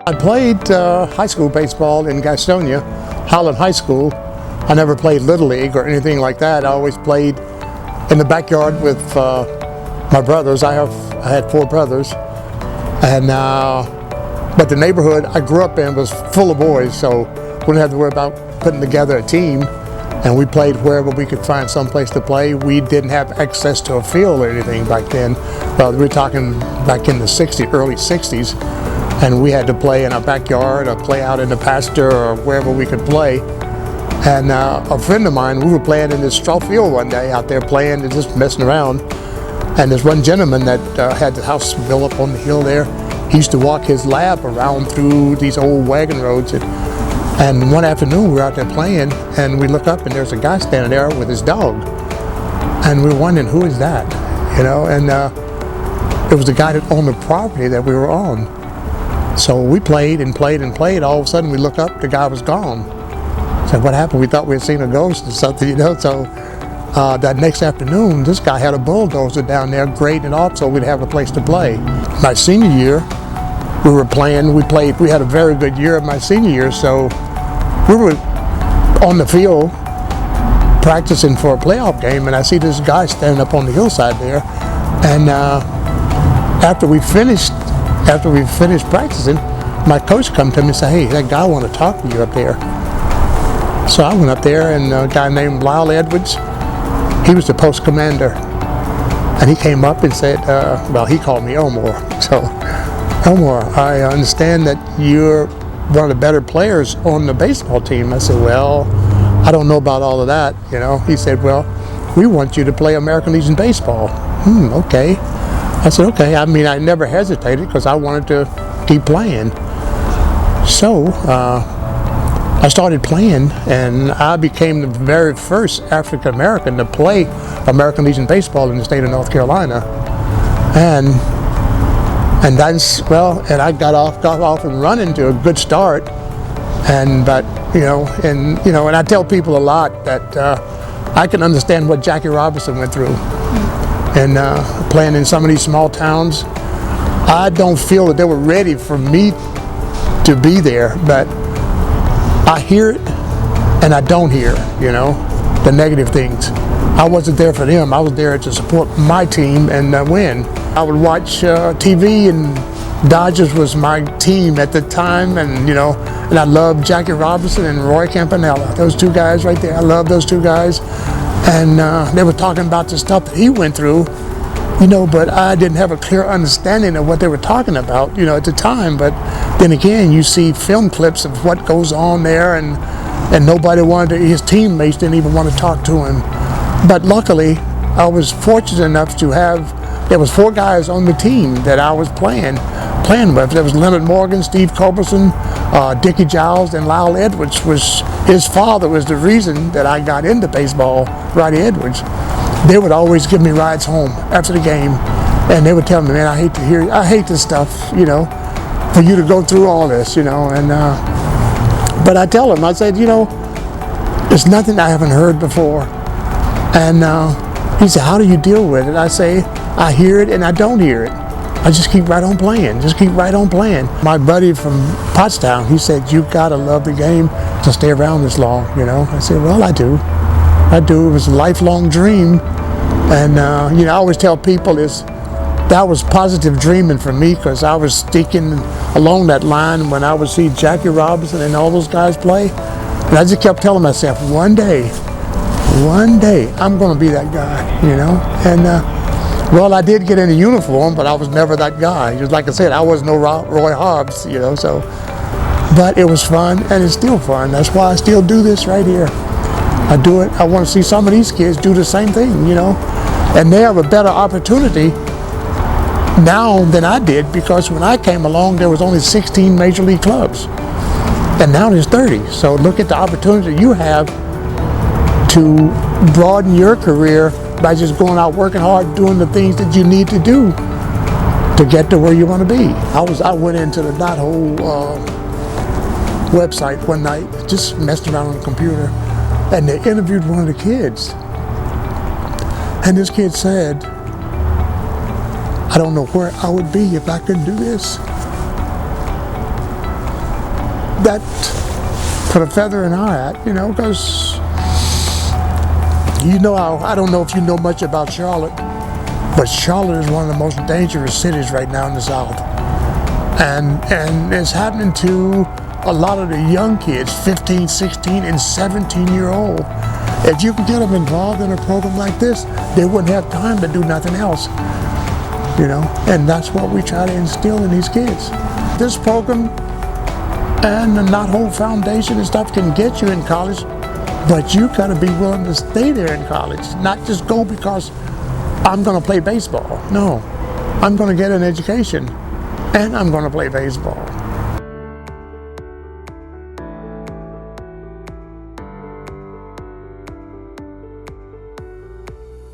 I played high school baseball in Gastonia, Holland High School. I never played Little League or anything like that. I always played in the backyard with my brothers. I had 4 brothers, and but the neighborhood I grew up in was full of boys, so we didn't have to worry about putting together a team. And we played wherever we could find some place to play. We didn't have access to a field or anything back then. Well, we're talking back in the early 60s, and we had to play in our backyard or play out in the pasture or wherever we could play. And a friend of mine, we were playing in this straw field one day out there playing and just messing around. And there's one gentleman that had the house built up on the hill there. He used to walk his lab around through these old wagon roads. And one afternoon we were out there playing, and we look up and there's a guy standing there with his dog. And we were wondering, who is that? You know, and it was the guy that owned the property that we were on. So we played and played and played. All of a sudden we look up, the guy was gone. So what happened? We thought we had seen a ghost or something, you know. So that next afternoon, this guy had a bulldozer down there grading it off so we'd have a place to play. My senior year, we were playing, we had a very good year my senior year, so we were on the field practicing for a playoff game, and I see this guy standing up on the hillside there. And after we finished practicing, my coach come to me and said, "Hey, that guy want to talk to you up there." So I went up there, and a guy named Lyle Edwards, he was the post commander, and he came up and said, well, he called me Elmore. So, Elmore, I understand that you're one of the better players on the baseball team. I said, well, I don't know about all of that, you know. He said, well, we want you to play American Legion baseball. Okay. I said, okay. I mean, I never hesitated because I wanted to keep playing. So, I started playing, and I became the very first African American to play American Legion baseball in the state of North Carolina. And I got off and running to a good start. And I tell people a lot that I can understand what Jackie Robinson went through, and playing in some of these small towns. I don't feel that they were ready for me to be there, but I hear it and I don't hear, you know, the negative things. I wasn't there for them. I was there to support my team and win. I would watch TV, and Dodgers was my team at the time, and and I loved Jackie Robinson and Roy Campanella. Those 2 guys right there. I love those 2 guys. And they were talking about the stuff that he went through, but I didn't have a clear understanding of what they were talking about, at the time. But then again, you see film clips of what goes on there, and nobody his teammates didn't even want to talk to him. But luckily, I was fortunate enough to there was 4 guys on the team that I was playing with. There was Leonard Morgan, Steve Culberson, Dickie Giles, and Lyle Edwards. His father was the reason that I got into baseball, Roddy Edwards. They would always give me rides home after the game, and they would tell me, man, I hate this stuff, for you to go through all this, and but I tell them, I said, there's nothing I haven't heard before. And he said, how do you deal with it? I say, I hear it and I don't hear it. I just keep right on playing, My buddy from Pottstown, he said, you gotta love the game to stay around this long, I said, well, I do. It was a lifelong dream. And I always tell people that was positive dreaming for me, because I was sticking along that line when I would see Jackie Robinson and all those guys play. And I just kept telling myself, one day, I'm going to be that guy, And, well, I did get in a uniform, but I was never that guy. Just like I said, I was no Roy Hobbs, so. But it was fun, and it's still fun. That's why I still do this right here. I do it. I want to see some of these kids do the same thing, And they have a better opportunity now than I did, because when I came along, there was only 16 major league clubs. And now there's 30. So look at the opportunity you have to broaden your career by just going out working hard, doing the things that you need to do to get to where you want to be. I went into the Knothole website one night, just messed around on the computer, and they interviewed one of the kids. And this kid said, I don't know where I would be if I couldn't do this. that put a feather in our hat, you know, because I don't know if you know much about Charlotte, but Charlotte is one of the most dangerous cities right now in the South. And it's happening to a lot of the young kids, 15, 16, and 17-year-old. If you can get them involved in a program like this, they wouldn't have time to do nothing else, you know, and that's what we try to instill in these kids. This program and the Knothole Foundation and stuff can get you in college, but you gotta be willing to stay there in college, not just go because I'm gonna play baseball. No, I'm gonna get an education and I'm gonna play baseball.